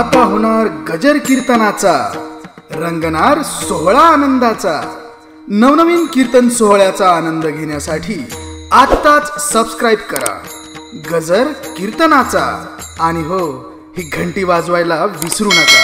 आता होणार गजर कीर्तनाचा, रंगणार सोहळा आनंदाचा। नवनवीन कीर्तन सोहळ्याचा आनंद घेण्यासाठी आत्ताच सबस्क्राइब करा गजर कीर्तनाचा। आणि हो, ही घंटी वाजवायला विसरू नका।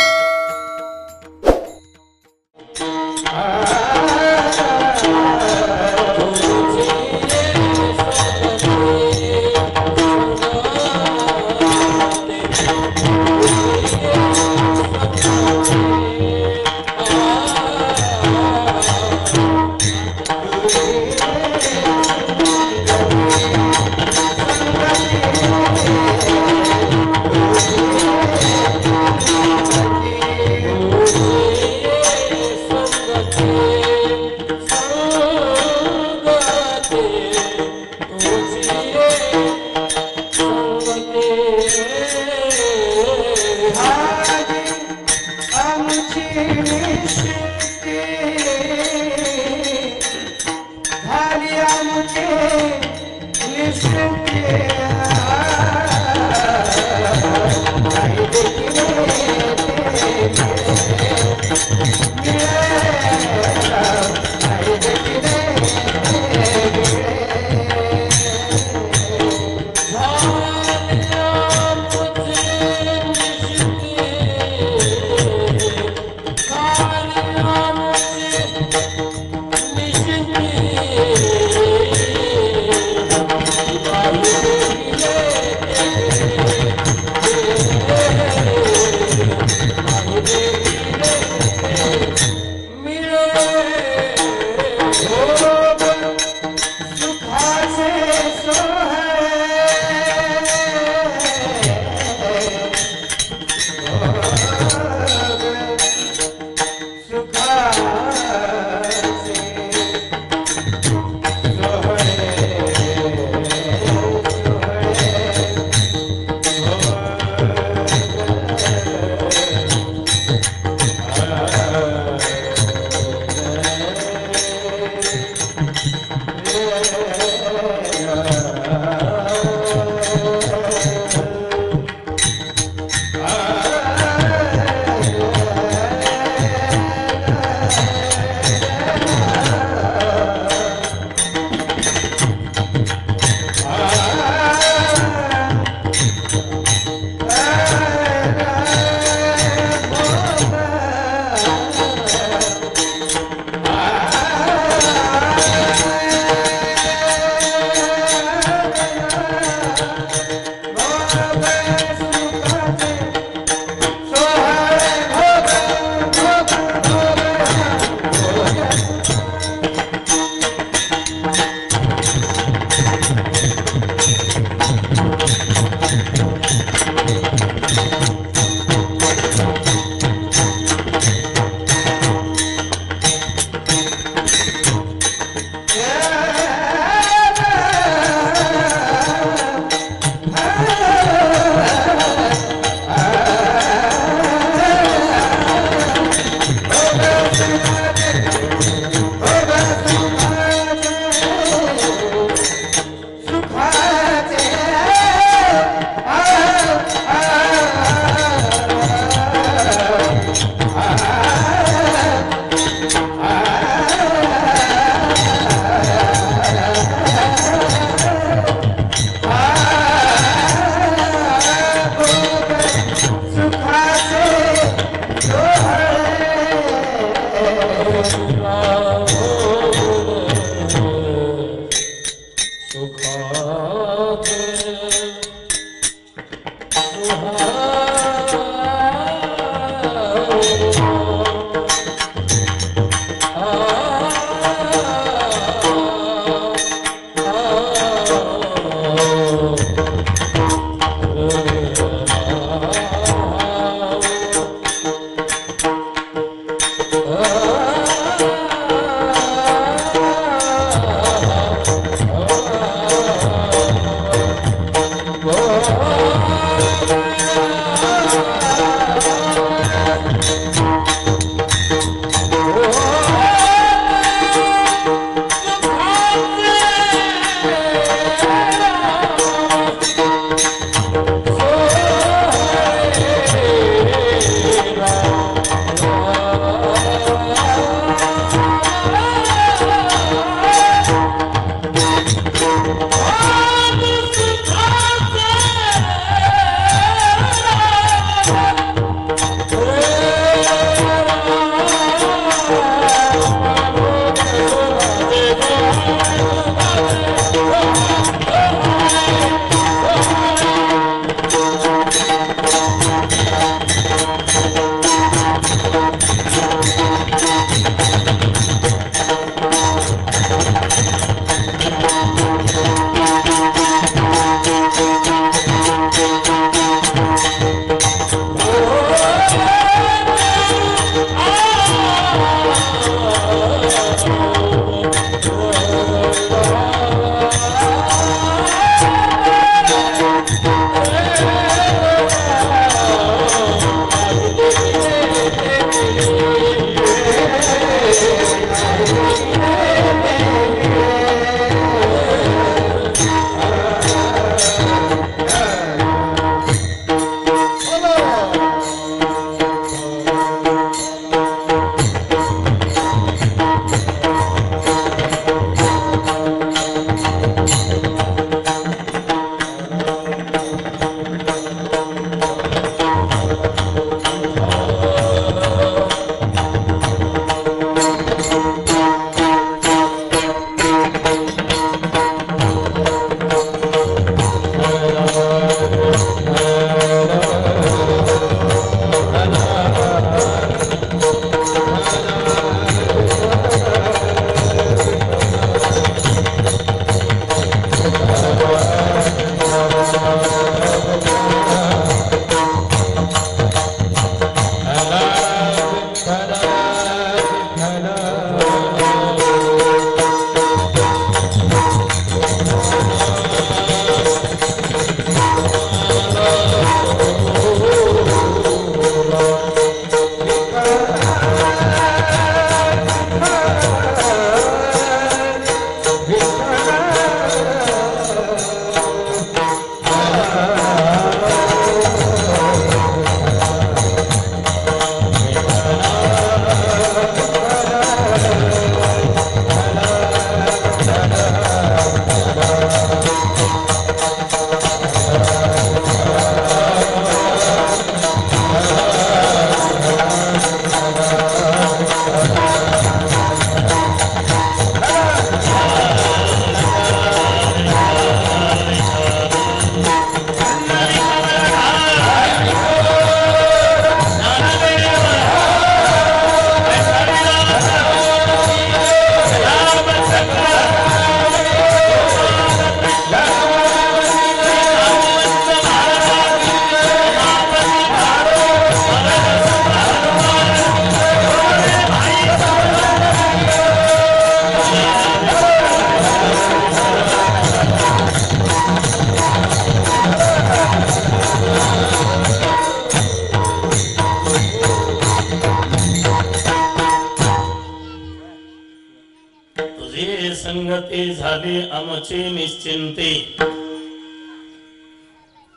झाले आमचे निश्चिंते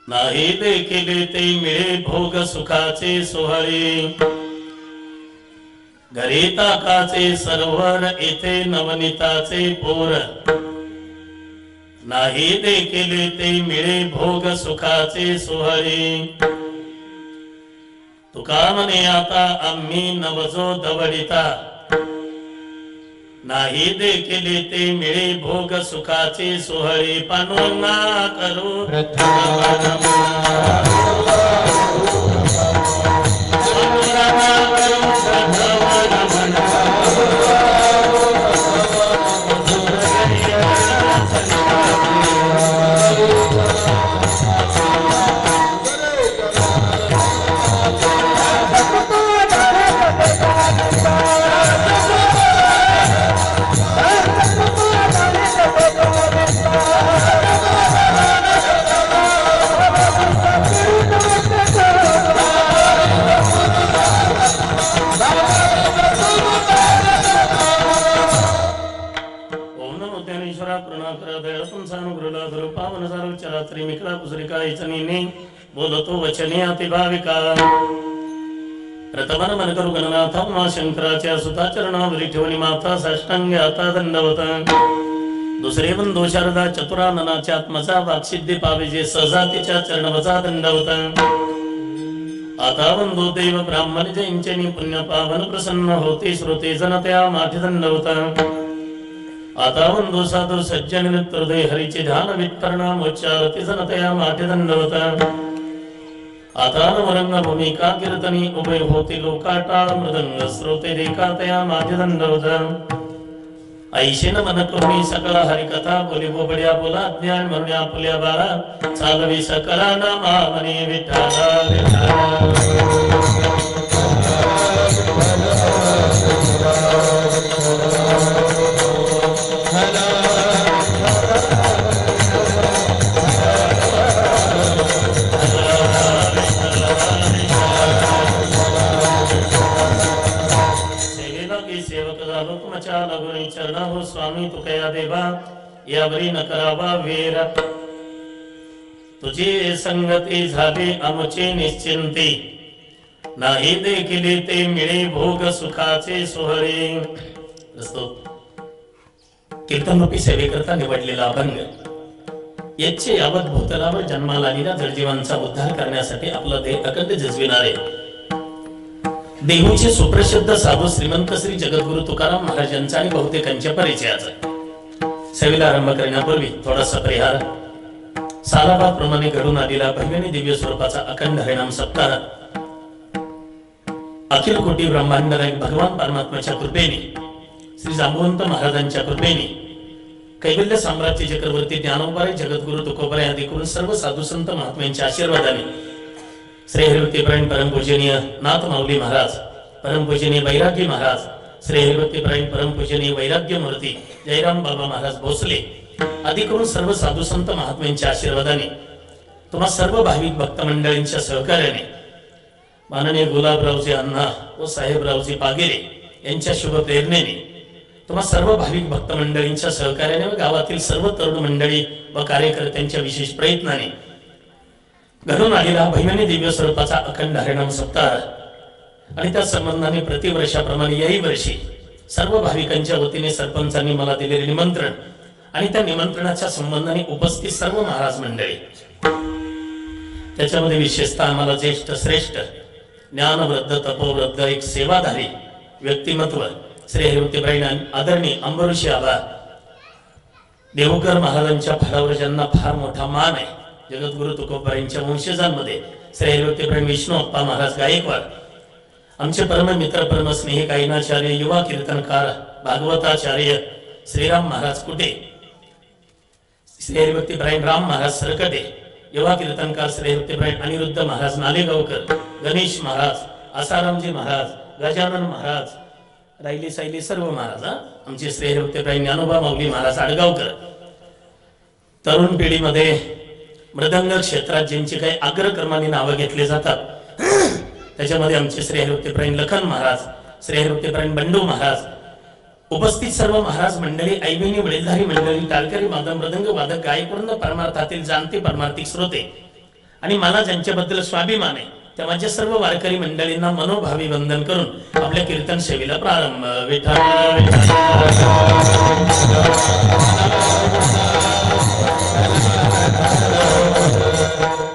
नाही देखील ते मिळे भोग सुखाचे सोहळे घरी ताकाचे सरोवर येथे नवनीताचे पोर नाही देखील ते मिळे भोग सुखाचे सोहळे तुका म्हणे आता आम्ही नवजो दवडिता नाही देखील ते मिळे भोग सुखाचे सोहळे पांडुरंगा करू बोलतो वचने अतिभाविका प्रथमन मन करू गणनाथ उमा शंकराच्या सुताचरणावरी ठेवणी माता साष्टांगे आता दंडवत दुसरे बंधू शारदा चतुराननाच्या आत्मचा वाक्सिद्धी पावे जे सहजातीच्या चरणवचा दंडवत आता बंधू देव ब्राह्मण जैंचनी पुण्य पावन प्रसन्न होते श्रोते जनत्या माठी दंडवत आता बंधू साधू सज्जन हृदय हरीचे ध्यान वित्तरणाम उच्चारती जनतया माठी दंडवत आता नवरंग भूमिका कीर्तनी उभय होती लोकाटाळ मृदंग श्रोते देखातया माठी दंडवत ऐशेन मन करुणी सकळ हरिकथा बोली बोबड्या बोला ज्ञान म्हणून आपुल्या बाळा चालवी सकला नामा म्हणे विठ्ठला चरणा हो स्वामी तुकया देवा यावरी न करावा वेर तुझी संगती झाली आमचे निश्चिंती नाही देखील ते मिळे भोग सुखाचे सोहळे कीर्तनरूपी सेवेकरता निवडलेला अभंग याचे यावत भूतलावर जन्माला आलेल्या जडजीवांचा उद्धार करण्यासाठी आपला देह अखंड झिजविणारे देहूचे सुप्रसिद्ध साधू श्रीमंत श्री जगद्गुरु तुकाराम महाराजांचा आणि बहुतेकांच्या परिचयाचा सेवेला आरंभ करण्यापूर्वी थोडासा परिहार सालाबाद प्रमाणे घडून आलेला भगवानी दिव्य स्वरूपाचा अखंड हरिनाम सप्ताह अखिल कोटी ब्रह्मांड नायक भगवान परमात्म्याच्या कृपेने श्री जांबुवंत महाराजांच्या कृपेने कैवल्य साम्राज्य चक्रवर्ती ज्ञानोबाई जगद्गुरु तुकोबाई आदी करून सर्व साधू संत महात्म्यांच्या आशीर्वादाने श्री हरिभक्तीपरायण परमपूजनीय नाथ माऊली महाराज परमपूजनीय वैराग्य महाराज श्री हरिभक्तीपरायण परमपूजनीय वैराग्य मूर्ती जयराम बाबा महाराज भोसले आदी करून सर्व साधू संत महात्म्यांच्या आशीर्वादाने तुम्हा सर्व भाविक भक्त मंडळींच्या सहकार्याने माननीय गुलाबरावजी अण्णा व साहेबरावजी पागेरे यांच्या शुभ प्रेरणेने तुम्हा सर्व भाविक भक्त मंडळींच्या सहकार्याने व गावातील सर्व तरुण मंडळी व कार्यकर्त्यांच्या विशेष प्रयत्नाने घडून आलेला भगवानी दिव्य स्वरूपाचा अखंड हरिनाम सप्ताह आणि त्या संबंधाने प्रतिवर्षाप्रमाणे याही वर्षी सर्व भाविकांच्या वतीने सरपंचांनी मला दिलेले निमंत्रण आणि त्या निमंत्रणाच्या संबंधाने उपस्थित सर्व महाराज मंडळी त्याच्यामध्ये विशेषतः आम्हाला ज्येष्ठ श्रेष्ठ ज्ञानवृद्ध तपोवृद्ध एक सेवाधारी व्यक्तिमत्व श्री हरिभक्तीपरायण आदरणीय अंबरुषी आबा देवकर महाराजांच्या फळावर ज्यांना फार मोठा मान आहे जगद्गुरु तुकोबाईंच्या वंशजांमध्ये श्री हरिभक्तीपरायण विष्णू अप्पा महाराज गायकवाड आमचे परम मित्र परम स्नेही गायनाचार्य युवा कीर्तनकार भागवताचार्य श्रीराम महाराज कुटे श्री हरिभक्तीपरायण राम महाराज सरकटे युवा कीर्तनकार श्री हरिभक्तीपरायण अनिरुद्ध महाराज नालेगावकर गणेश महाराज आसारामजी महाराज गजानन महाराज राहिली सायली सर्व महाराज आमचे श्री हरिभक्तीपरायण ज्ञानोबा माऊली महाराज आडगावकर तरुण पिढीमध्ये मृदंग क्षेत्रात ज्यांची काही अग्रक्रमाने नावं घेतली जातात त्याच्यामध्ये आमचे श्री हरिभक्तीपरायण लखन महाराज श्री हरिभक्तीपरायण बंडू महाराज उपस्थित सर्व महाराज मंडळी, ऐबिनी वडीलधारी मंडळी, टाळकरी वादन मृदंग वादक, गायकवृंद, परमार्थातील जाणते परमार्थिक श्रोते आणि मला ज्यांच्याबद्दल स्वाभिमान आहे त्या माझ्या सर्व वारकरी मंडळींना मनोभावी वंदन करून आपल्या कीर्तन सेवेला प्रारंभ. विठ्ठल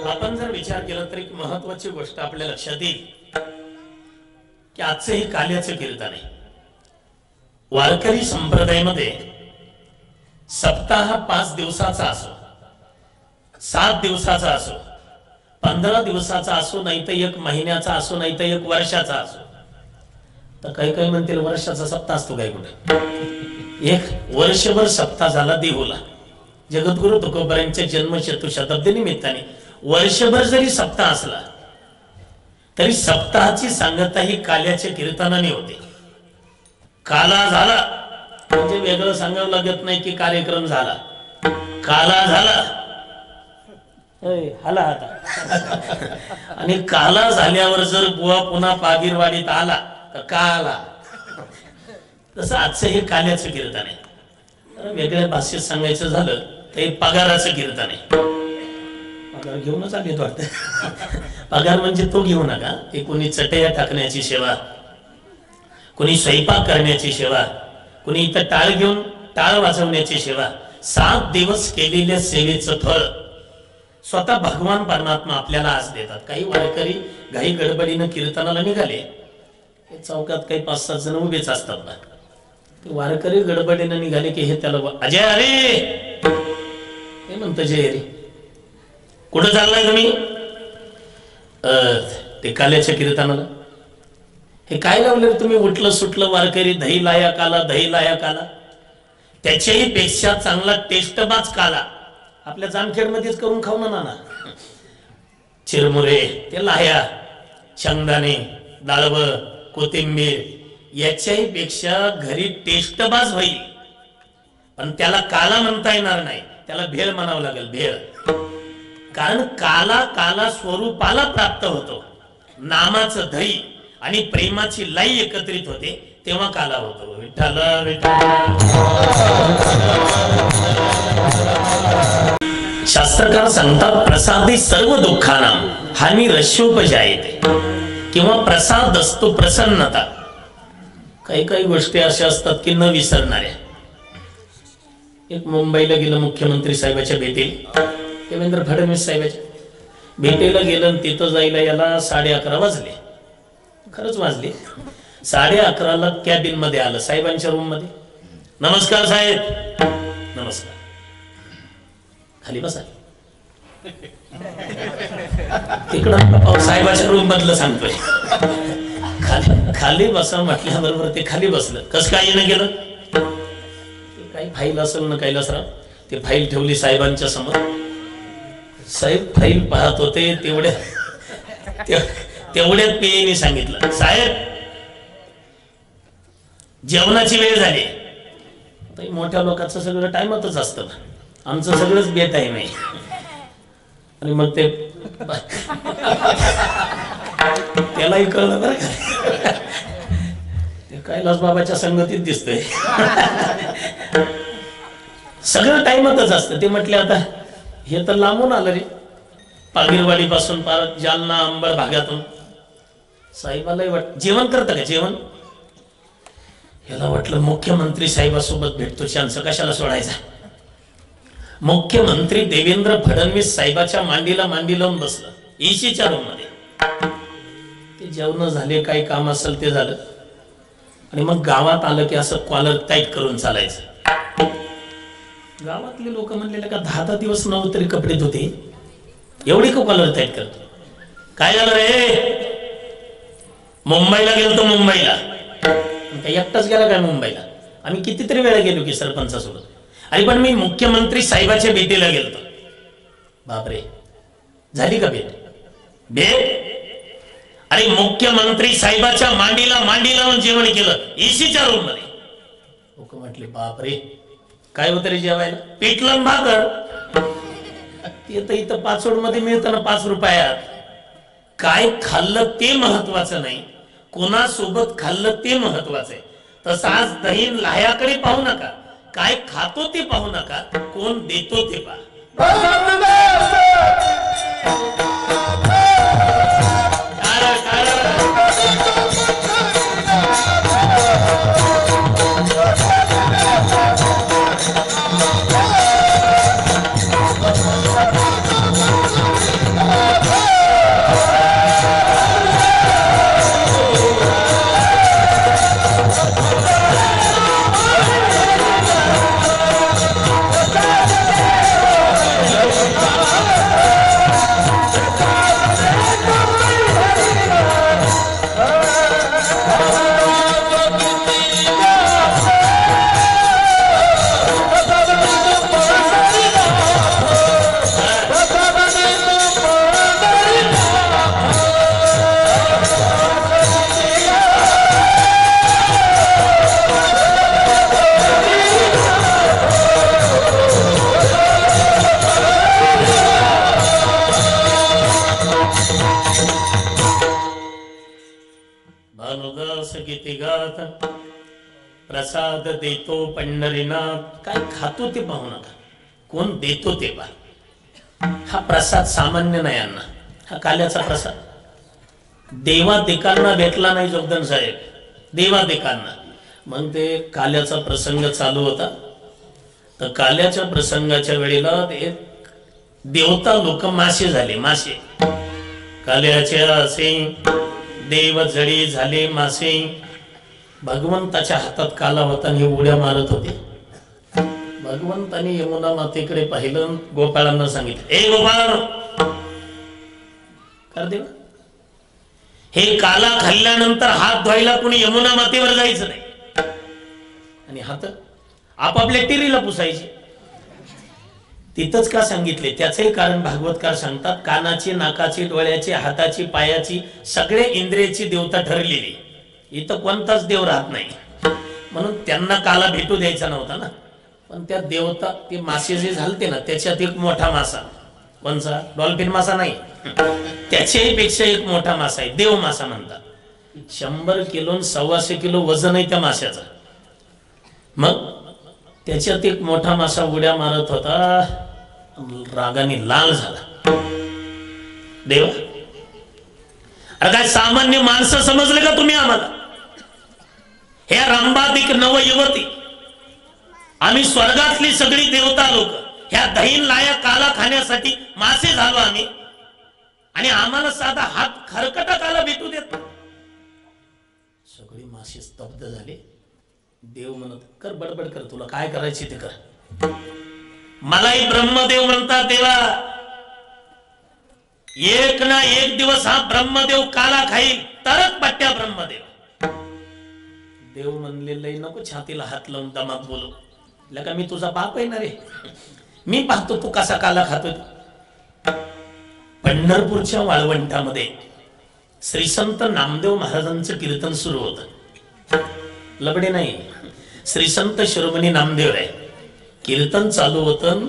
आपण जर विचार केला तर एक महत्वाची गोष्ट आपल्या लक्षात येईल की आजचं हे काल्याचं कीर्तन आहे. वारकरी संप्रदायामध्ये सप्ताह 5 दिवसाचा असो, 7 दिवसाचा असो, 15 दिवसाचा असो, नाही तर 1 महिन्याचा असो, नाही तर 1 वर्षाचा असो. तर काही काही म्हणतील वर्षाचा सप्ताह असतो काय कुठे. 1 वर्षभर सप्ताह झाला देहूला. जगद्गुरु तुकोबारायांच्या जन्म शतशताब्दी निमित्ताने वर्षभर जरी सप्ताह असला तरी सप्ताहाची सांगता ही काल्याच्या कीर्तनाने होते. काला झाला म्हणजे वेगळं सांगावं लागत नाही की कार्यक्रम झाला. काला झाला हाला आता आणि काला झाल्यावर जर बुवा पुन्हा पागीरवाडीत आला तर का आला. तसं आजचं हे काल्याचं कीर्तन आहे. वेगळ्या भाषेत सांगायचं झालं तर हे पगाराचं कीर्तन आहे. पगार घेऊनच आले तो वाटतं. पगार म्हणजे तो घेऊ नका. हे कोणी चटया टाकण्याची सेवा, कोणी स्वयंपाक करण्याची सेवा, कोणी इथं टाळ घेऊन टाळ वाजवण्याची सेवा. 7 दिवस केलेल्या सेवेचं फळ स्वतः भगवान परमात्मा आपल्याला आज देतात. काही वारकरी घाई गडबडीनं कीर्तनाला निघाले, चौकात काही 5-7 जण उभेच असतात ना. वारकरी गडबडीनं निघाले की हे त्याला अजय अरे हे म्हणतो जय रे कुठं चाललाय तुम्ही. ते काल्याच्या कीर्तनाला. हे काय लावलं तुम्ही उठलं सुटलं वारकरी. दही लाया काला, दही लाया काला. त्याच्याही पेक्षा चांगला टेस्टबाज काला आपल्या जामखेड मध्येच करून खाऊ ना नाना. चिरमुरे, ते लाया, शेंगदाणे, डाळब, कोथिंबीर याच्याही पेक्षा घरी टेस्टबाज होईल. पण त्याला काला म्हणता येणार नाही, त्याला भेळ म्हणावं लागेल. भेळ. कारण काला काला स्वरूपाला प्राप्त होतो. नामाचं दही आणि प्रेमाची लाई एकत्रित होते तेव्हा काला होतो. विठ्ठल शास्त्रकार सांगतात प्रसादी सर्व दुःखाना हानी रस्योपजायते किंवा प्रसाद असतो प्रसन्नता. काही काही गोष्टी अशा असतात की न विसरणाऱ्या. एक मुंबईला गेलं मुख्यमंत्री साहेबाच्या भेटीला, देवेंद्र फडणवीस साहेबाच्या भेटीला गेलं. तिथं जायला याला 11:30 वाजले. खरंच वाजले. 11:30ला कॅबिन मध्ये आलं साहेबांच्या रूम मध्ये. नमस्कार साहेब. नमस्कार. खाली बसा. तिकडं साहेबाच्या रूम मधलं सांगतोय. खाली बसा म्हटल्याबरोबर ते खाली बसलं. कसं काय येणं गेलं. काही फाईल असेल ना कैलासराव. ते फाईल ठेवली साहेबांच्या समोर. साहेब फाईल पाहत होते. तेवढ्यात पेयने सांगितलं साहेब जेवणाची वेळ झाली. मोठ्या लोकांचं सगळं टाइमातच असतं ना. आमचं सगळंच बेटाईम आहे. आणि मग ते त्यालाही कळलं बरं का. ते कैलास बाबाच्या संगतीत दिसतंय. सगळं टाइमातच असतं. ते म्हटले आता हे तर लांबून आलं रे, पागीरवाडी पासून परत जालना अंबड भागातून. साहेबालाही वाट जेवण करतं का जेवण. याला वाटलं मुख्यमंत्री साहेबासोबत भेटतो, चान्स कशाला सोडायचा. मुख्यमंत्री देवेंद्र फडणवीस साहेबाच्या मांडीला मांडी लावून बसलं एसीच्या रूम मध्ये. ते जेवण झाले, काही काम असेल ते झालं. आणि मग गावात आलं की असं कॉलर टाईट करून चालायचं. गावातले लोक म्हणलेले का 10 दिवस नऊ तरी कपडे धुते, एवढी का कॉलर टाईट करतो. काय झालं रे. मुंबईला गेलो. मुंबईला एकटाच गेला काय मुंबईला. आम्ही कितीतरी वेळा गेलो की सरपंचासोबत. अरे पण मी मुख्यमंत्री साहेबाच्या भेटीला गेलो. बापरे झाली का भेट. अरे मुख्यमंत्री साहेबाच्या मांडीला मांडी लावून जेवण केलं एसीच्या रूम मध्ये. लोक म्हटले बापरे काय होतं रे जेवायला. पिठलं भाकर. ते तर इथं पाचोड मध्ये मिळतं ना 5 रुपयात. काय खाल्लं ते महत्वाचं नाही, कोणासोबत खाल्लं ते महत्वाचं आहे. तसं आज दहीन लाह्याकडे पाहू नका, काय खातो ते पाहू नका, कोण देतो ते पहा. प्रसाद देतो पंढरीनाथ, काय खातो ते पाहू नका, कोण देतो ते पहा. हा प्रसाद सामान्य नाही अण्णा, हा काल्याचा प्रसाद. देवादिकांना भेटला नाही जोगदन साहेब, देवादिकांना. मग ते काल्याचा प्रसंग चालू होता, तर काल्याच्या प्रसंगाच्या वेळेला एक देवता लोक मासे झाले, मासे काल्याचे असे देव जडी झाले मासे. भगवंताच्या हातात काला होता आणि उड्या मारत होते. भगवंताने यमुना मातेकडे पाहिलं, गोपाळांना सांगितलं, ए गोपाळ कर देवा, हे काला खाल्ल्यानंतर हात धुवायला कोणी यमुना मातेवर जायचं नाही आणि हात आपापल्या टिरीला पुसायचे. तिथंच का सांगितले त्याचंही कारण भागवतकार सांगतात. कानाची, नाकाची, डोळ्याची, हाताची, पायाची, सगळे इंद्रियाची देवता ठरलेली, इथं कोणताच देव राहत नाही, म्हणून त्यांना काला भेटू द्यायचा नव्हता ना. पण त्या देवता ते मासे जे झालते ना, त्याच्यात एक मोठा मासा, कोणचा, डॉल्फिन मासा नाही, त्याच्याही पेक्षा एक मोठा मासा आहे, देव मासा म्हणतात. 100 किलो 125 किलो वजन आहे त्या माशाचा. मग त्याच्यात एक मोठा मासा उड्या मारत होता, रागाने लाल झाला. देवा, अरे काय सामान्य माणसं समजले का तुम्ही आम्हाला? हे रंभादिक नवयुवती, आम्ही स्वर्गातली सगळी देवता लोक, ह्या दहीन लाया काला खाण्यासाठी मासे झालो आम्ही, आणि आम्हाला साधा हात खरकटा काला भेटू देत. सगळी मासे स्तब्ध झाले. देव म्हणत, कर बडबड कर, तुला काय करायचे ते कर. मलाही ब्रह्मदेव म्हणतात, देवा एक ना एक दिवस हा ब्रह्मदेव काला खाईल तरच पट्ट्या ब्रह्मदेव. देव म्हणलेलं नको छातीला हात लावून दमात बोलू, का मी तुझा बाप आहे ना रे, मी पाहतो तू कसा काला खातो. पंढरपूरच्या वाळवंटामध्ये श्री संत नामदेव महाराजांचं कीर्तन सुरू होतं. लबडे नाही, श्री संत शिरोमणी नामदेव आहे. कीर्तन चालू होतं.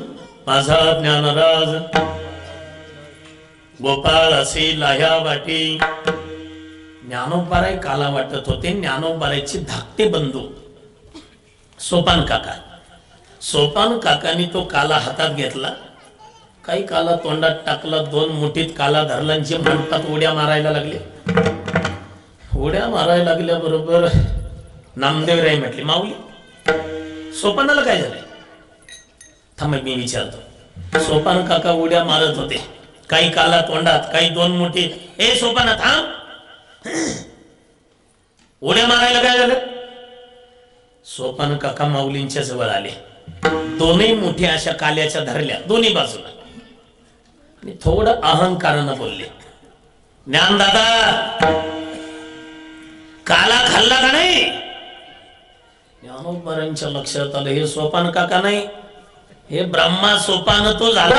माझा ज्ञानराज गोपाळ असे लाह्या वाटी. ज्ञानोबाराय काला वाटत होते. ज्ञानोबारायचे धाकटे बंधू सोपान काका, सोपान काकानी तो काला हातात घेतला, काही काला तोंडात टाकला, 2 मुठीत काला धरला, जे म्हणतात उड्या मारायला लागले. उड्या मारायला लागल्या बरोबर नामदेवराय म्हटले, माऊली सोपानाला काय झालंय? थांब मी विचारतो. सोपान काका उड्या मारत होते, काही काला तोंडात, काही 2 मुठीत. ए सोपाना थांब, उड्या मारायला काय झालं? सोपान काका माऊलींच्या जवळ आले, दोन्ही मुठी अशा काल्याच्या धरल्या दोन्ही बाजूला, आणि थोडं अहंकारानं बोलले, ज्ञानदादा काला खाल्ला का नाही? ज्ञानोबारांच्या लक्षात आलं, हे सोपान काका नाही, हे ब्रह्मा सोपान तो झाला.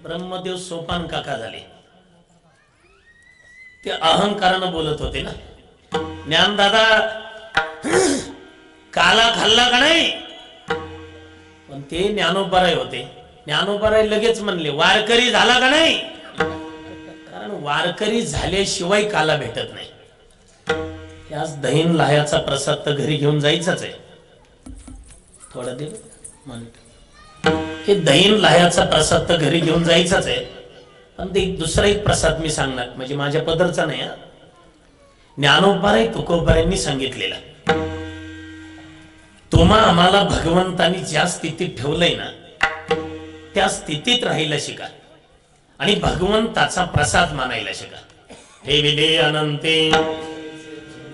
ब्रह्मदेव सोपान काका झाले. ते अहंकारानं बोलत होते ना. ज्ञानदादा काला खाल्ला का नाही, पण ते ज्ञानोबाराय होते. ज्ञानोबाराय लगेच म्हणले वारकरी झाला का नाही, कारण वारकरी झाल्याशिवाय काला भेटत नाही. याच दहीन लाह्याचा प्रसाद तर घरी घेऊन जायचाच आहे. थोडा दे हे दहीन लाह्याचा प्रसाद तर घरी घेऊन जायचाच आहे. पण ते दुसरा एक प्रसाद मी सांगणार, म्हणजे माझ्या पदरचा नाही. ज्ञानोबाराय तुकोबारायांनी सांगितलेला, तुम्हा आम्हाला भगवंतानी ज्या स्थितीत ठेवलंय ना त्या स्थितीत राहायला शिका आणि भगवंताचा प्रसाद मानायला शिका. ठेविले अनंते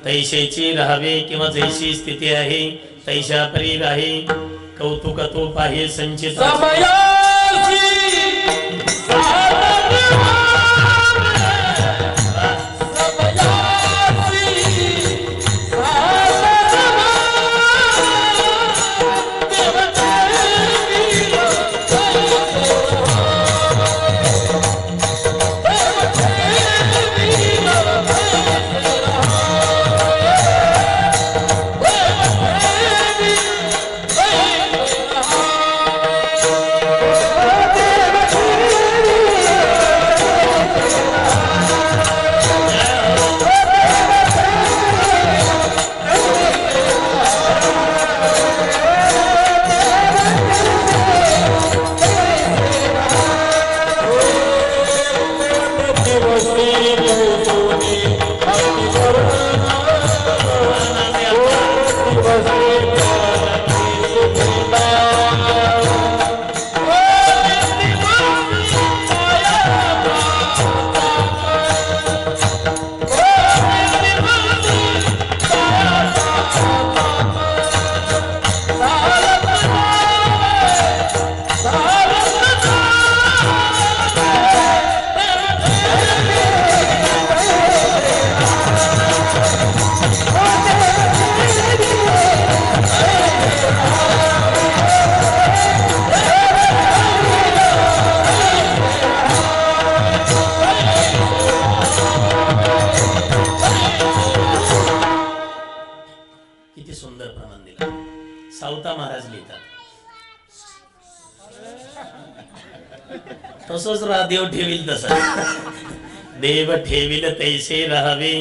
तैशेची राहावे, किंवा जैशी स्थिती आहे तैशा परी राहे. कौतुक तो पाहे संचित तसंच राहा. देव ठेवील तसा देव ठेवील तैसे राहावे.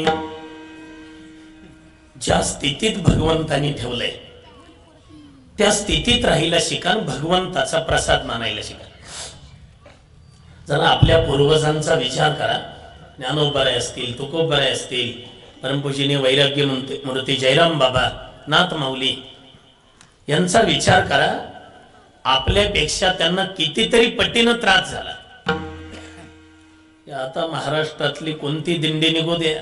ज्या स्थितीत भगवंतानी ठेवलंय त्या स्थितीत राहायला शिका, भगवंताचा प्रसाद मानायला शिका. जरा आपल्या पूर्वजांचा विचार करा. ज्ञानोबाराय असतील, तुकोबाराय असतील, परमपूजनीय वैराग्य मूर्ती जयराम बाबा, नाथ माऊली यांचा विचार करा. आपल्यापेक्षा त्यांना कितीतरी पटीनं त्रास झाला. आता महाराष्ट्रातली कोणती दिंडी निघू द्या,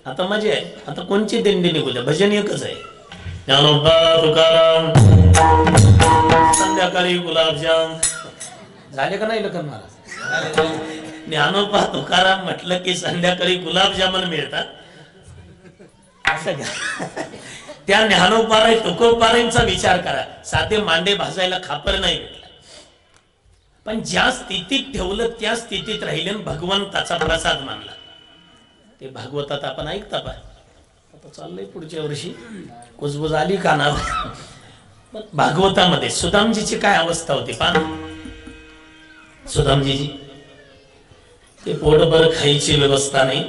आता मजा आहे. आता कोणची दिंडी निघू द्या, भजन एकच आहे. ज्ञानोबा तुकाराम, संध्याकाळी गुलाबजाम. झाले का नाही लखन महाराज? ज्ञानोबा तुकाराम म्हटलं की संध्याकाळी गुलाबजामन मिळतात असं का? त्या ज्ञानोबाराय तुकोबारायांचा विचार करा. साधे मांडे भाजायला खापर नाही भेटला, पण ज्या स्थितीत ठेवलं त्या स्थितीत राहिले, भगवंताचा प्रसाद मानला. ते भागवतात आपण ऐकता पा. आता चाललंय पुढच्या वर्षी कुजबुज आली कानावर. भागवतामध्ये सुदामजीची काय अवस्था होती पा. सुदामजीची ते पोटभर खायची व्यवस्था नाही,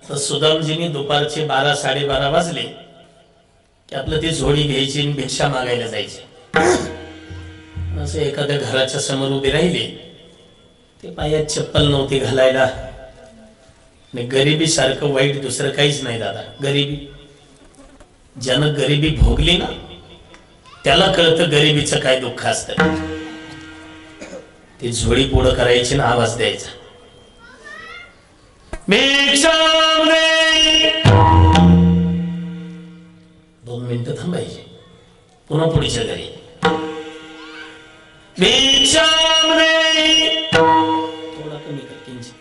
तर सुदामजींनी दुपारचे 12-12:30 वाजले की आपलं ती झोडी घ्यायची आणि भिक्षा मागायला जायची. असं एखाद्या घराच्या समोर उभे राहिले, ते पायात चप्पल नव्हती घालायला. गरिबी सारखं वाईट दुसरं काहीच नाही दादा. गरिबी, ज्यानं गरिबी भोगली ना त्याला कळतं गरिबीचं काय दुःख असतं. ती झोडी पुढं करायची ना आवाज द्यायचा, 2 मिनिटं थांबायचे, पुन्हा पुढच्या घरी थोडा कमी कर किंचित.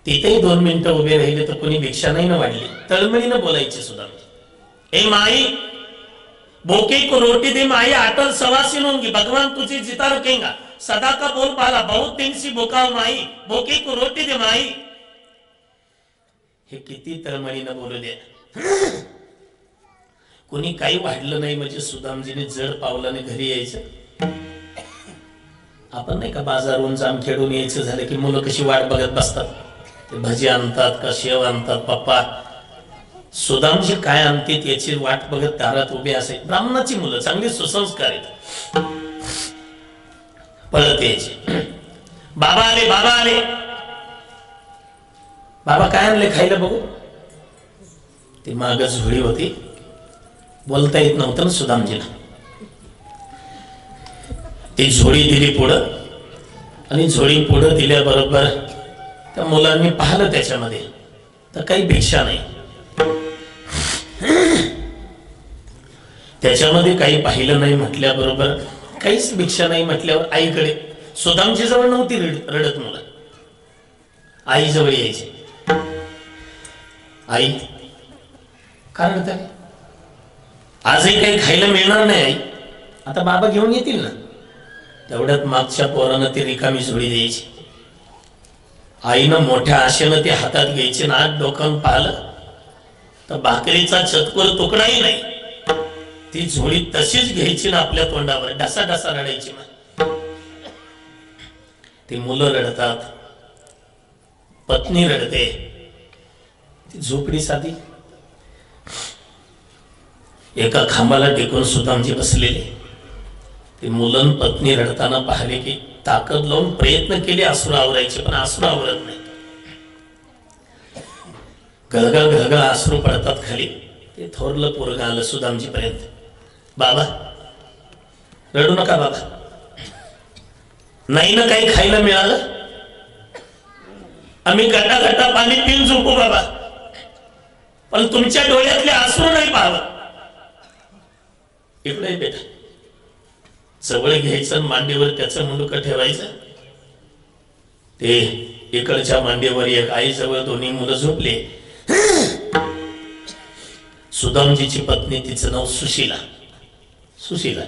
तिथेही 2 मिनिटं उभे राहिले तर कोणी भिक्षा नाही ना वाढली. तळमळीनं बोलायचे सुद्धा, ए माई बोके को रोटी दे माई, अटल सवासी होंगी, भगवान तुझे जिता रखेगा. सदा का बोल पाला बहुत दिन सी बोकाव माई बोके को रोटी दे माई. हे किती तळमळीनं बोलू द्या. कोणी काही वाढलं नाही म्हणजे सुदामजीने जड पावलाने घरी यायचं. आपण नाही का बाजारहून जाम खेळून यायचं झालं की मुलं कशी वाट बघत बसतात. ते भजी आणतात का शेव आणतात पप्पा. सुदामजी काय आणतात याची वाट बघत दारात उभे असे. ब्राह्मणाची मुलं चांगली सुसंस्कारित पळत यायचे. बाबा आले बाबा आले. बाबा काय आणले खायला बघू. ती माग झोळी होती. बोलता येत नव्हतं ना सुदामजीला. ती झोळी दिली पुढं आणि झोळी पुढं दिल्याबरोबर त्या मुलांनी पाहिलं त्याच्यामध्ये तर काही भिक्षा नाही. त्याच्यामध्ये काही पाहिलं नाही म्हटल्याबरोबर काहीच भिक्षा नाही म्हटल्यावर आईकडे. सुदामजी जवळ नव्हती रडत मुलं. आई जवळ यायची. आई कारण काय आजही काही खायला मिळणार नाही आई. आता बाबा घेऊन येतील ना. तेवढ्यात मागच्या पोरानं ती रिकामी झोळी द्यायची. आईनं मोठ्या आशेनं ते हातात घ्यायची. नाक डोकावून पाहिलं तर भाकरीचा चतकोर तुकडाही नाही. ती झोळी तशीच घ्यायची ना आपल्या तोंडावर ढसा ढसा रडायची. ती मुलं रडतात. पत्नी रडते. ती झोपडी साधी. एका खांबाला टेकून सुदामजी बसलेले. ते मुलं पत्नी रडताना पाहिले की ताकद लावून प्रयत्न केले अश्रू आवरायचे पण अश्रू आवरत नाही. गळगळ गळगळ अश्रू पडतात खाली. ते थोरलं पोरगं आलं सुदामजी पर्यंत. बाबा रडू नका बाबा. नाही ना काही खायला मिळालं. आम्ही गटा गटा पाणी पिऊन झोपू बाबा पण तुमच्या डोळ्यातले अश्रू नाही पाहावं. इकडे बेटा. जवळ घ्यायचं मांडीवर त्याचं मुंडकं ठेवायचं. ते इकडच्या मांडीवर एक आई जवळ दोन्ही मुलं झोपले. सुदामजीची पत्नी तिचं नाव सुशीला. सुशीला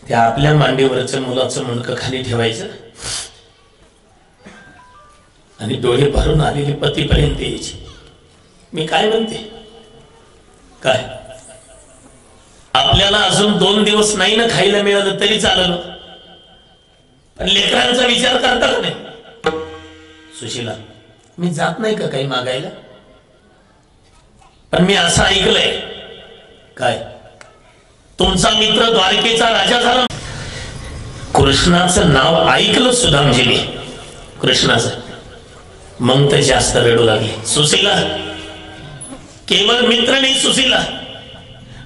त्या आपल्या मांडीवरचं मुलाचं मुंडकं खाली ठेवायचं आणि डोळे भरून आलेली पतीपर्यंत यायची. मी काय म्हणते काय आपल्याला अजून 2 दिवस नाही ना खायला मिळालं तरी चाललं पण लेकरांचा विचार करता का नाही. सुशीला मी जात नाही का काही मागायला. पण मी असं ऐकलंय काय तुमचा मित्र द्वारकेचा राजा झाला. कृष्णाचं नाव ऐकलं सुदामजीने कृष्णाचं. मग ते जास्त रडू लागले. सुशीला केवल मित्र नहीं सुशीला.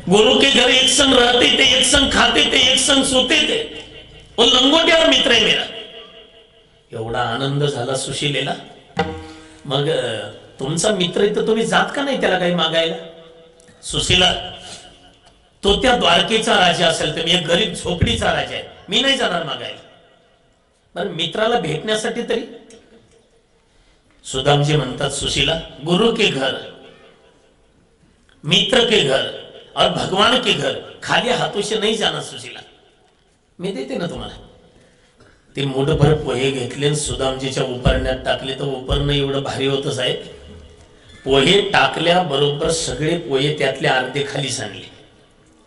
गुरु के घर एक संग रहते थे एक संग खाते थे एक संग सोते थे. वो लंगोट्यावर मित्र आहे मेरा. एवढा आनंद झाला सुशीलेला. मग तुमचा मित्र आहे तर तुम्ही जात का नाही त्याला काही मागायला. सुशीला तो त्या द्वारकेचा राजा असेल तर मी एक गरीब झोपडीचा राजा आहे. मी नाही जाणार मागायला. पण मित्राला भेटण्यासाठी तरी. सुदामजी म्हणतात सुशीला गुरु के घर मित्र के घर और भगवान के घर खाली हाथों से नहीं जाना. सुशीला मी देते ना तुम्हाला. ते मोठभर पोहे घेतले सुदामजीच्या उपरण्यात टाकले तर उपरणं एवढं भारी होतं साहेब. पोहे टाकल्या बरोबर सगळे पोहे त्यातले अर्धे खाली सांडले.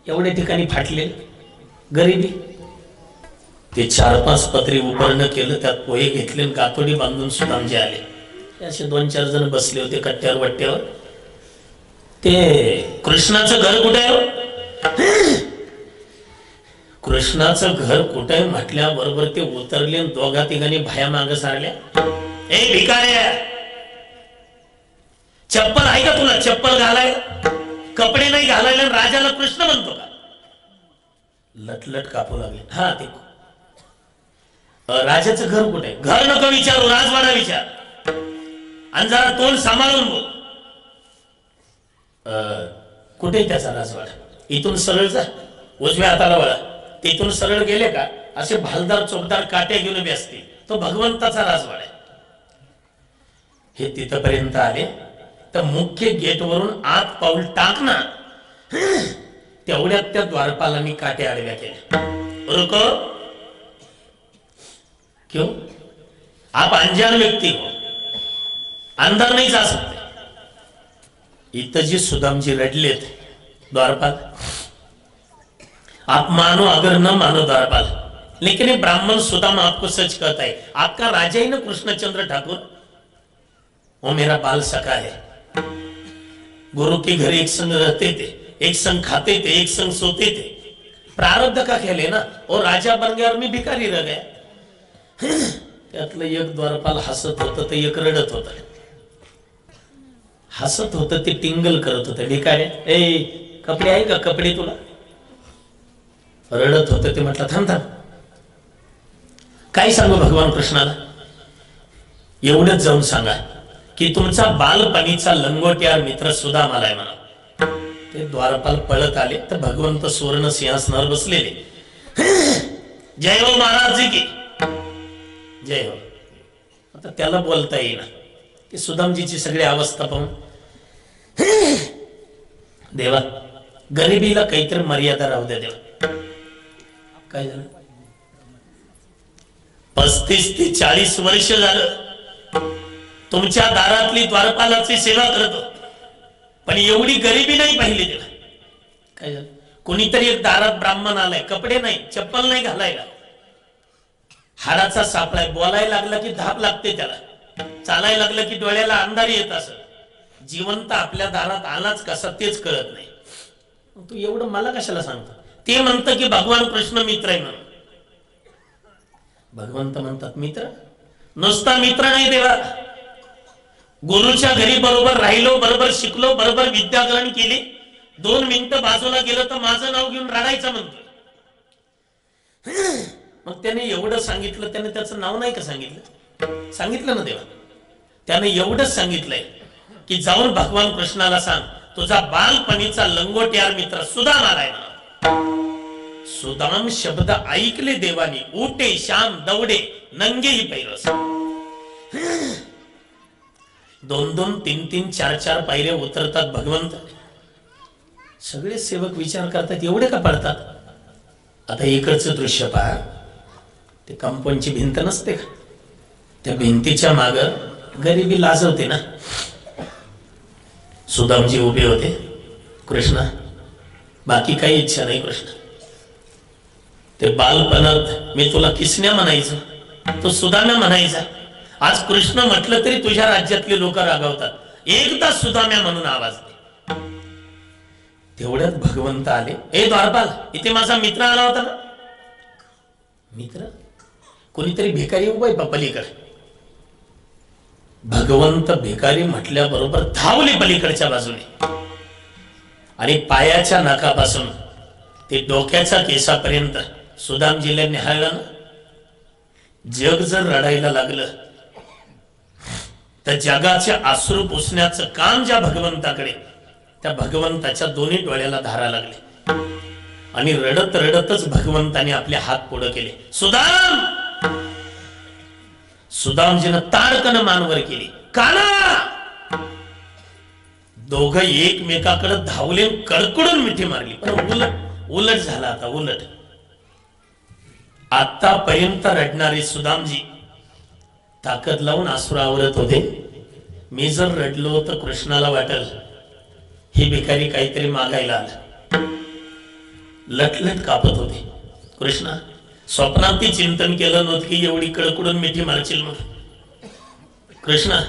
एवढ्या ठिकाणी फाटले गरिबी. ते 4-5 पत्री उपरणं केलं त्यात पोहे घेतले गातोडी बांधून सुदामजी आले. असे 2-4 जण बसले होते कट्ट्यावर वट्ट्यावर. ते कृष्णाचं घर कुठे आहे. कृष्णाचं घर कुठे म्हटल्याबरोबर ते उतरले. 2-3 भाया माग सारल्या. ए भिकाऱ्या चप्पल आहे का तुला. चप्पल घालाय कपडे नाही घालायला राजाला कृष्ण म्हणतो का. लटलट कापू लागले. हा ते राजाचं घर कुठे. घर नको विचारू राजवाडा विचार. आणि जरा तोंड सांभाळून बोल. कुठे त्याचा राजवाडा. इथून सरळ जा उजव्या हाताला वळा. तिथून सरळ गेले का असे भालदार चोपदार काट्या घेऊन उभे असतील. तो भगवंताचा राजवाडा आहे. हे तिथपर्यंत आले तर मुख्य गेट वरून आत पाऊल टाक ना. तेवढ्यात त्या द्वारपालांनी काट्या आडव्या केल्या. रुको क्यों? आप अनजान व्यक्ति हो, अंदर नहीं जा सकते। इथं जी सुदामजी रडलेत द्वारपाल, आप मानो अगर न मानो द्वारपाल, लेकिन ये ब्राह्मण सुदाम आपको सच कहता है। आपका राजा ही ना कृष्णचंद्र ठाकुर, वो मेरा बाल सखा है। गुरु के घर एक संग रहते थे, एक संग खाते थे, एक संग सोते थे। प्रारब्ध का खेल है ना, और राजा बन गया और मी भिकारी रह गया। त्यातलं एक द्वारपाल हसत होतं, ते एक रडत होतं। हसत होतं ते टिंगल करत होतं, भिकाऱ्या ए कपडे आहे का, कपडे तुला? रडत होतं ते म्हटलं थांब थांब, काय सांगू भगवान कृष्णाला? एवढंच जाऊन सांगा की तुमचा बालपणीचा लंगोट्यार मित्र सुदाम आलाय म्हणा. ते द्वारपाल पळत आले तर भगवंत सुवर्ण सिंहासनावर बसलेले. जय हो महाराज जी की जय हो. आता त्याला बोलता येईना की सुदामजीची सगळी अवस्था पाहून देवा गरिबीला काहीतरी मर्यादा राहू द्या देवा. काय झालं? 35 ते 40 वर्ष झालं तुमच्या दारातली द्वारपालाची सेवा करतो, पण एवढी गरिबी नाही पाहिली देवा. काय झालं? कोणीतरी एक दारात ब्राह्मण आलाय, कपडे नाही, चप्पल नाही घालायला, हाडाचा सापळाय, बोलायला लागला की धाप लागते त्याला, चालायला लागलं की डोळ्याला अंधार येत असं. जिवंत आपल्या दारात आलाच कसा तेच कळत नाही. तू एवढं मला कशाला सांगतो? ते म्हणतं की भगवान कृष्ण मित्र आहे म्हणून. भगवंत म्हणतात मित्र? नुसता मित्र नाही देवा, गुरुच्या घरी बरोबर राहिलो, बरोबर शिकलो, बरोबर विद्या ग्रहण केली, 2 मिनिटं बाजूला गेलं तर माझं नाव घेऊन रडायचं म्हणतो. मग त्याने एवढं सांगितलं, त्याने त्याचं नाव नाही का सांगितलं? सांगितलं ना देवा. त्याने एवढंच सांगितलंय की जाऊन भगवान कृष्णाला सांग तुझा बालपणीचा लंगोट्यार मित्र सुदाम आलाय म्हणा. सुदाम शब्द ऐकले देवानी, उठे श्याम दौडे नंगेही पैरस. 2-2, 3-3, 4-4 पायऱ्या उतरतात भगवंत. सगळे सेवक विचार करतात एवढे का पडतात? आता इकडचं दृश्य पहा, ते कंपाऊंडची भिंत नसते का, त्या भिंतीच्या माग गरिबी लाजवते ना. सुदामजी उभे होते. कृष्ण बाकी काही इच्छा नाही कृष्ण, ते बालपणात मी तुला किसन्या म्हणायचो, तो सुदाम्या म्हणायचा. आज कृष्ण म्हटलं तरी तुझ्या राज्यातले लोक रागावतात, एकदा सुदाम्या म्हणून आवाज दे. तेवढ्यात भगवंत आले. ए द्वारपाल, इथे माझा मित्र आला होता ना. मित्र? कोणीतरी भिकारी उभा आहे पलीकडे. भगवंत भिकारी म्हटल्याबरोबर धावले पलीकडच्या बाजूने आणि पायाच्या नाकापासून ते डोक्याच्या केसापर्यंत सुदामजीला निहाळलं ना. जग जर रडायला लागलं तर जगाचे अश्रू पुसण्याचं काम ज्या भगवंताकडे, त्या भगवंताच्या दोन्ही डोळ्याला धारा लागले आणि रडत रडतच भगवंताने आपले हात पुढे केले. सुदाम! सुदामजीनं ताडकन मानवर केली. काना! दोघं एकमेकाकडे धावले, कडकडून मिठी मारली. पण उलट झाला. आता उलट. आतापर्यंत रडणारे सुदामजी ताकद लावून अश्रू आवरत होते. मी जर रडलो तर कृष्णाला वाटल हे भिकारी काहीतरी मागायला आला. लटलट कापत होते. कृष्णा स्वप्नात ती चिंतन केलं नव्हतं की एवढी कडकडून मिठी मारशील म्हणून. कृष्णा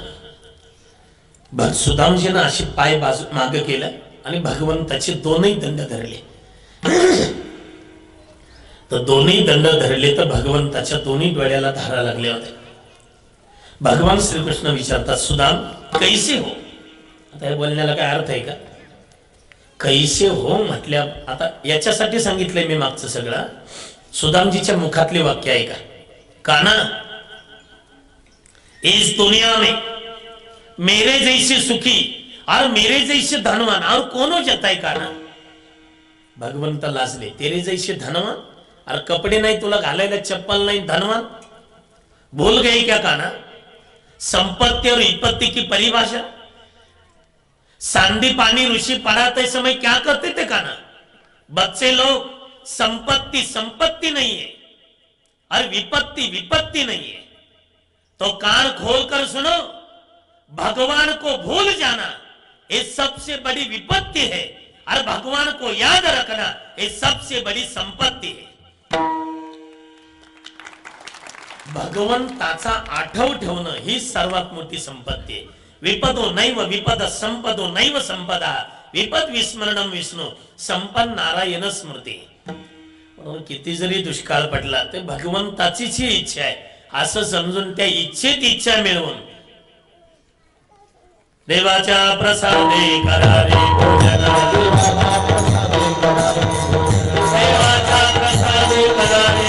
सुदामजीनं अशी पाय बाजू माग केलं आणि भगवंताचे दोनही दंड धरले. तर दोन्ही दंड धरले तर भगवंताच्या दोन्ही डोळ्याला धारा लागल्या होत्या. भगवान श्रीकृष्ण विचारतात, सुदाम कैसे हो? आता हे बोलण्याला काय अर्थ आहे का? कैसे हो म्हटल्या, आता याच्यासाठी सांगितलंय मी मागचं सगळं. सुदामजीच्या मुखातले वाक्य आहे का? काना, इस दुनिया में मेरे जैसे सुखी और मेरे जैसे धनवान और कौन हो जाता है काना? भगवंत लाजले. तेरे जैसे धनवान, और कपडे नाही तुला घालायला, चप्पल नाही, धनवान? भूल गई क्या काना संपत्ति और विपत्ति की परिभाषा? सांदी पानी ऋषि पढ़ाते समय क्या करते थे काना? बच्चे लोग संपत्ति संपत्ति नहीं है, और विपत्ति विपत्ति नहीं है। तो कान खोलकर सुनो, भगवान को भूल जाना ये सबसे बड़ी विपत्ति है, और भगवान को याद रखना ये सबसे बड़ी संपत्ति है। भगवंताचा आठव ठेवणं ही सर्वात मोठी संपत्ती आहे। विपदो नैव विपद संपदो नैव संपदा, विपद विस्मरणम विष्णू संपन्न नारायण स्मृती। म्हणून किती जरी दुष्काळ पडला ते भगवंताचीच इच्छा आहे असं समजून त्या इच्छेत इच्छा मिळवून देवाच्या प्रसादे करारे भोजन, देवाच्या प्रसादे करारे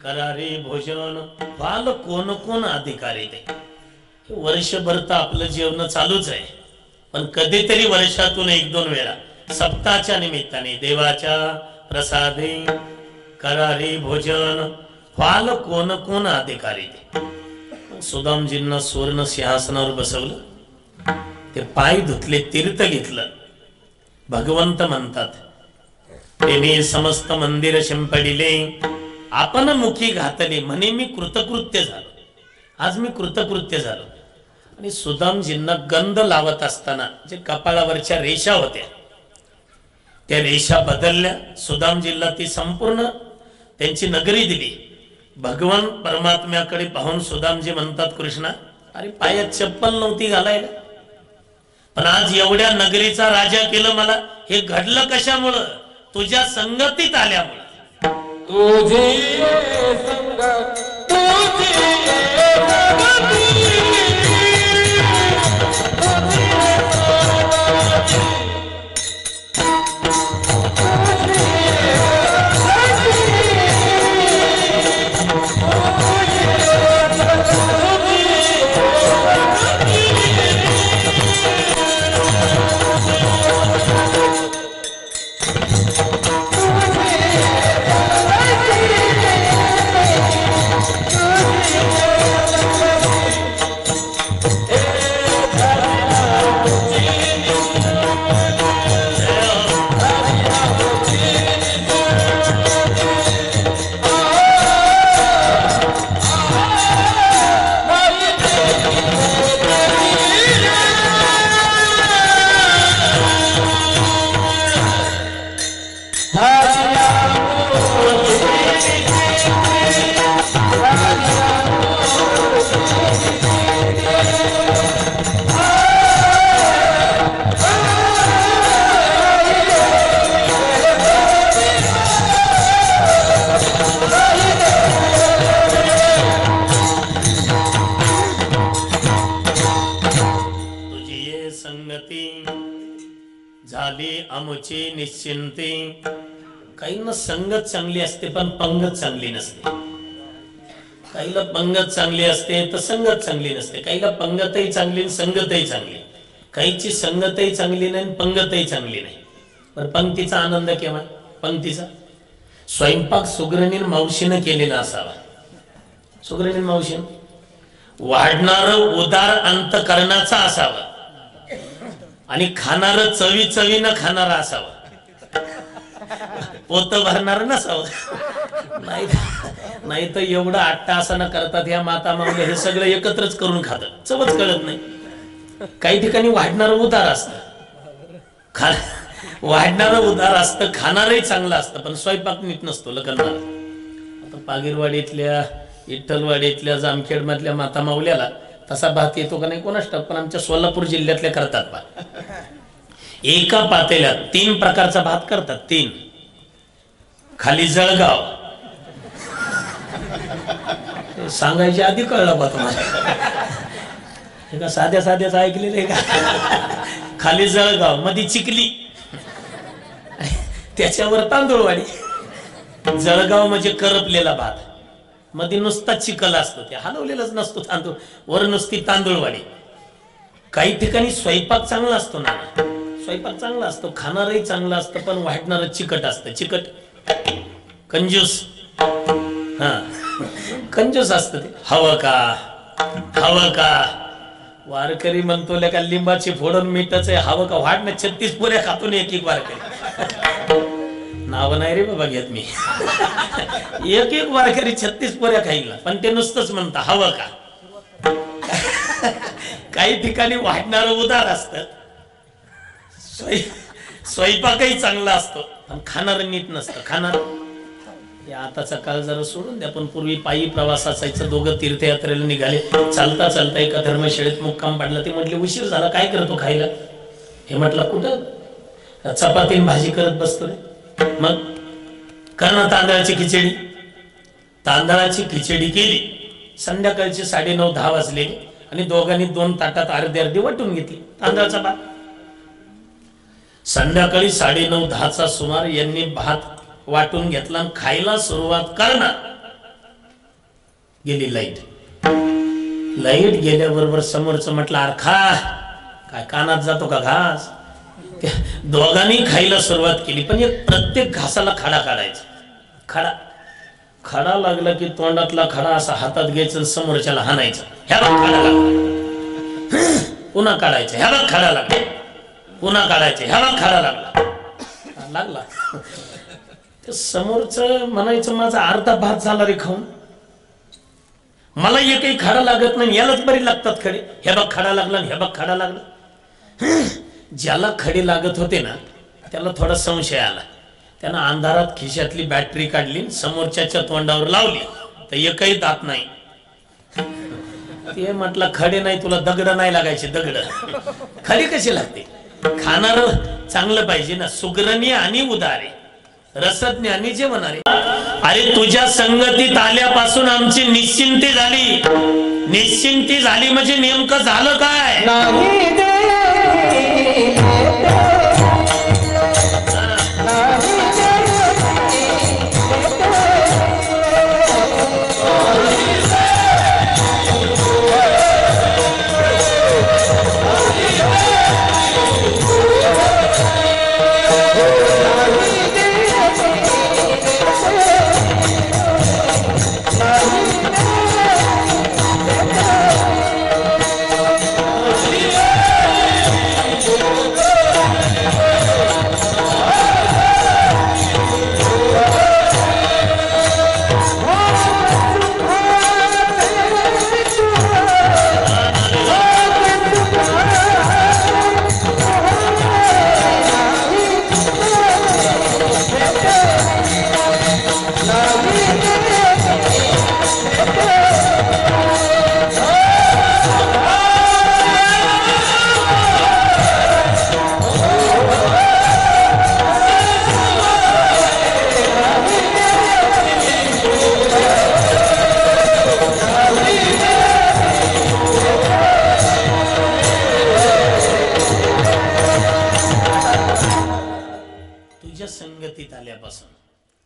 करारे भोजन वाल कोण कोण अधिकारी ते। वर्षभर तर आपलं जेवण चालूच आहे, पण कधीतरी वर्षातून एक दोन वेळा सप्ताहाच्या निमित्ताने देवाच्या प्रसादे करारे भोजन वाल कोण कोण अधिकारी ते। सुदामजींना सुवर्ण सिंहासनावर बसवलं, ते पाय धुतले, तीर्थ घेतलं। भगवंत म्हणतात तेने समस्त मंदिर शिंपडिले, आपण मुखी घातले म्हणे मी कृतकृत्य झालो। आज मी कृतकृत्य झालो। आणि सुदामजींना गंध लावत असताना जे कपाळावरच्या रेषा होत्या त्या रेषा बदलल्या। सुदामजींना ती संपूर्ण त्यांची नगरी दिली। भगवान परमात्म्याकडे पाहून सुदामजी म्हणतात कृष्णा अरे पायात चप्पल नव्हती घालायला, पण आज एवढ्या नगरीचा राजा केलं मला। हे घडलं कशामुळं? तुझ्या संगतीत आल्यामुळे। तुझी संगत तुझी आमुची निश्चिंती। काहींना संगत चांगली असते पण पंगत चांगली नसते, काहीला पंगत चांगली असते तर संगत चांगली नसते, काहीला पंगतही चांगली संगतही चांगली, काहीची संगतही चांगली नाही पंगतही चांगली नाही। पण पंक्तीचा आनंद केव्हा? पंक्तीचा स्वयंपाक सुगरणीन मावशीनं केलेला असावा। सुगरणीन मावशीन वाढणार उदार अंतकरणाचा असावा आणि खाणार चवी चवीनं खाणारा असावा, पोत भरणार नसावं। नाही तर एवढं 8 तासानं करतात या माता मावल्या, हे सगळं एकत्रच करून खातात, चवच कळत नाही। काही ठिकाणी वाढणार उदार असतं, वाढणारं उदार असतं, खाणारही चांगलं असतं, पण स्वयंपाक नीट नसतो लग्नाला। आता पागीरवाडीतल्या विठ्ठलवाडीतल्या जामखेड मधल्या माता मावल्याला तसा भात येतो का नाही कोणास ठाऊक, पण आमच्या सोलापूर जिल्ह्यातल्या करतात बा। एका पातेल्यात 3 प्रकारचा भात करतात. 3. खाली जळगाव, सांगायच्या आधी कळलं बा तुम्हाला. हे का साध्या साध्याच ऐकलेलं आहे का? खाली जळगाव, मध्ये चिखली, त्याच्यावर तांदूळवाडी. जळगाव म्हणजे करपलेला भात, मध्ये नुसता चिखल असतो, ते हलवलेलाच नसतो तांदूळ, वर नुसती तांदूळवाडी. काही ठिकाणी स्वयंपाक चांगला असतो ना, स्वयंपाक चांगला असतो, खाणारही चांगला असतं, पण वाटणारं चिकट असतं. चिकट, कंजूस, हा कंजूस असतं ते. हवं का, हवं का, वारकरी म्हणतो का लिंबाची फोडून मीठच आहे, हवं का, वाट ना 36 पुऱ्या खातून एक वारकरी. नाव नाही रे बाबा घेत मी. एक वारकरी 36 पुऱ्या खाईला, पण ते नुसतंच म्हणता हवं का. काही ठिकाणी वाटणारं उदार असतं, स्वयंपाकही चांगला असतो, पण खाणार नीट नसतं. खाणार आताचा काळ जरा सोडून द्या, पण पूर्वी पायी प्रवास असायचं. दोघं तीर्थयात्रेला निघाले, चालता चालता एका धर्मशाळेत मुक्काम पडला. ते म्हटले उशीर झाला, काय करतो खायला? हे म्हटलं कुठं, चपाती भाजी करत बसतो रे. मग कर ना तांदळाची खिचडी. तांदळाची खिचडी केली. संध्याकाळचे 9:30-10 वाजले आणि दोघांनी 2 ताटात अर्धी अर्धी वाटून घेतली तांदळाचा भात. संध्याकाळी 9:30-10चा सुमार यांनी भात वाटून घेतला आणि खायला सुरुवात करणार. गेली लाईट. लाईट गेल्याबरोबर समोरचं म्हटलं अरे खा, काय कानात जातो का घास. दोघांनी खायला सुरुवात केली, पण एक प्रत्येक घासाला खडा काढायचा. खडा खडा लागला की तोंडातला खडा असा हातात घ्यायचा, समोरच्याला हाणायचा. ह्या बघ खडा लागला, पुन्हा काढायचा. ह्या बघ खडा लागला, पुन्हा काढायचा. ह्या बघ खडा लागला, लागला. समोरचं म्हणायचं माझा अर्धा भात झाला रे खाऊन, मला एकही खडा लागत नाही, यालाच बरी लागतात खडे. हे बघ खडा लागला, हे बघ खडा लागला. ज्याला खडे लागत होते ना त्याला थोडा संशय आला. त्यानं अंधारात खिशातली बॅटरी काढली, समोरच्याच्या तोंडावर लावली, तर एकही दात नाही. ते म्हटलं खडे नाही, तुला दगड नाही लागायचे. दगड खडे कसे लागते? खाणार चांगलं पाहिजे ना, सुग्रणी आणि उदारे, रसज्ञानी जे म्हणारे. अरे तुझ्या संगतीत आल्यापासून आमची निश्चिंती झाली. निश्चिंती झाली म्हणजे नेमकं झालं काय?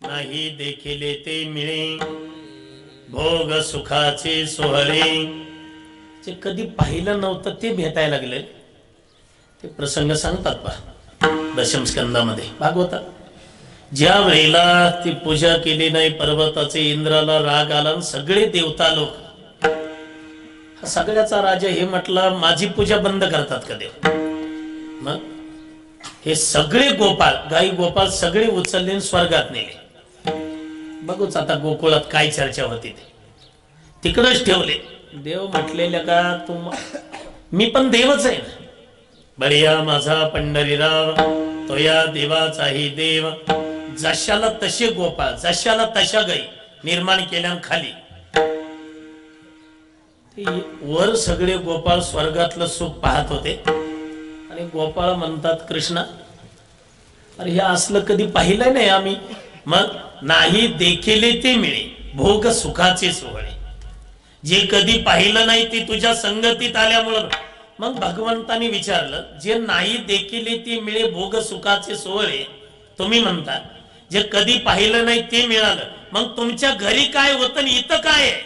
नाही देखिले ते मिळे भोग सुखाचे सोहळे. जे कधी पाहिलं नव्हतं ते भेटायला लागले. ते प्रसंग सांगतात पहा दशमस्कंदामध्ये भागवतात. ज्या वेळेला ती पूजा केली नाही पर्वताचे, इंद्राला राग आला, सगळे देवता लोक, हा सगळ्याचा राजा हे म्हटलं माझी पूजा बंद करतात का देव. मग हे सगळे गोपाळ, गाई गोपाळ सगळे उचलले स्वर्गात नेले. बघूच आता गोकुळात काय चर्चा होती ते तिकडच ठेवले. देव म्हटलेल्या का तुम मी पण देवच आहे ना. बढिया माझा पंढरीराव तो या देवाचाही देव. जशाला तसे गोपाळ, जशाला तशा गाई निर्माण केल्या. खाली वर सगळे गोपाळ स्वर्गातलं सुख पाहत होते आणि गोपाळ म्हणतात कृष्णा अरे हे असलं कधी पाहिलं नाही आम्ही. मग नाही देखिले ते मिळे भोग सुखाचे सोहळे. जे कधी पाहिलं नाही ते तुझ्या संगतीत आल्यामुळं. मग भगवंतानी विचारलं जे नाही देखिले ते मिळे भोग सुखाचे सोहळे तुम्ही म्हणता जे कधी पाहिलं नाही ते मिळालं. मग तुमच्या घरी काय होतं आणि इथं काय आहे?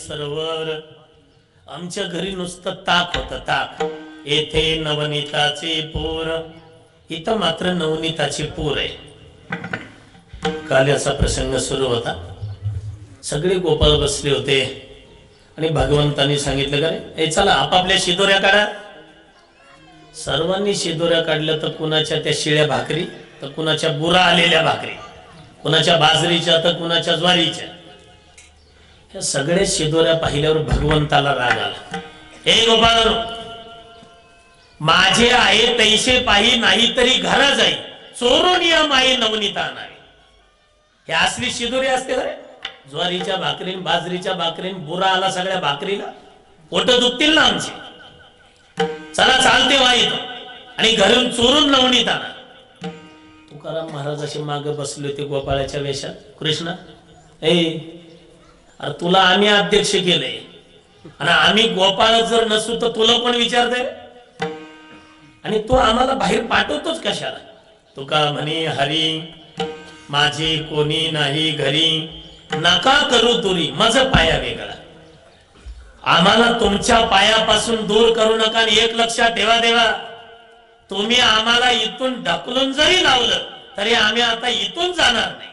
सरोवर आमच्या घरी नुसतं ताक होतं ताक. येथे नवनीताचे पूर इथं मात्र नवनीताची पूर आहे. काल याचा प्रसंग सुरू होता. सगळे गोपाळ बसले होते आणि भगवंतांनी सांगितलं का रे चला आपापल्या शिदोऱ्या काढा. सर्वांनी शिदोऱ्या काढल्या तर कुणाच्या त्या शिळ्या भाकरी तर कुणाच्या बुरा आलेल्या भाकरी कुणाच्या बाजरीच्या तर कुणाच्या ज्वारीच्या. या सगळ्या शिदोऱ्या पाहिल्यावर भगवंताला राग आला. हे गोपाळ माझे आहे तैसे पाही नाही तरी घरा जाई चोरून या माई नवनीता आणावी. हे असली शिदोरी असते खरे. ज्वारीच्या भाकरीन बाजरीच्या भाकरीन बुरा आला सगळ्या भाकरीला पोट दुखतील ना आमची. चला चालते वाईट आणि घरून चोरून नवनीता आणा. तुकाराम महाराज असे मागे बसले होते गोपाळाच्या वेशात. कृष्णा अरे तुला आम्ही अध्यक्ष केलंय आणि आम्ही गोपाळ जर नसू तर तुला कोण विचारते आणि तू आम्हाला बाहेर पाठवतोच कशाला. तुका म्हणे हरी माझी कोणी नाही घरी नका करू तुरी माझं पाया वेगळा. आम्हाला तुमच्या पायापासून दूर करू नका. आणि एक लक्षात ठेवा देवा तुम्ही आम्हाला इथून ढकलून जरी लावलं तरी आम्ही आता इथून जाणार नाही.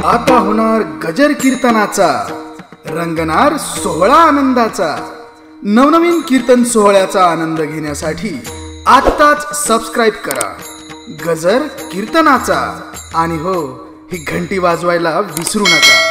आता होणार गजर कीर्तनाचा रंगणार सोहळा आनंदाचा. नवनवीन कीर्तन सोहळ्याचा आनंद घेण्यासाठी आत्ताच सबस्क्राईब करा गजर कीर्तनाचा. आणि हो ही घंटी वाजवायला विसरू नका.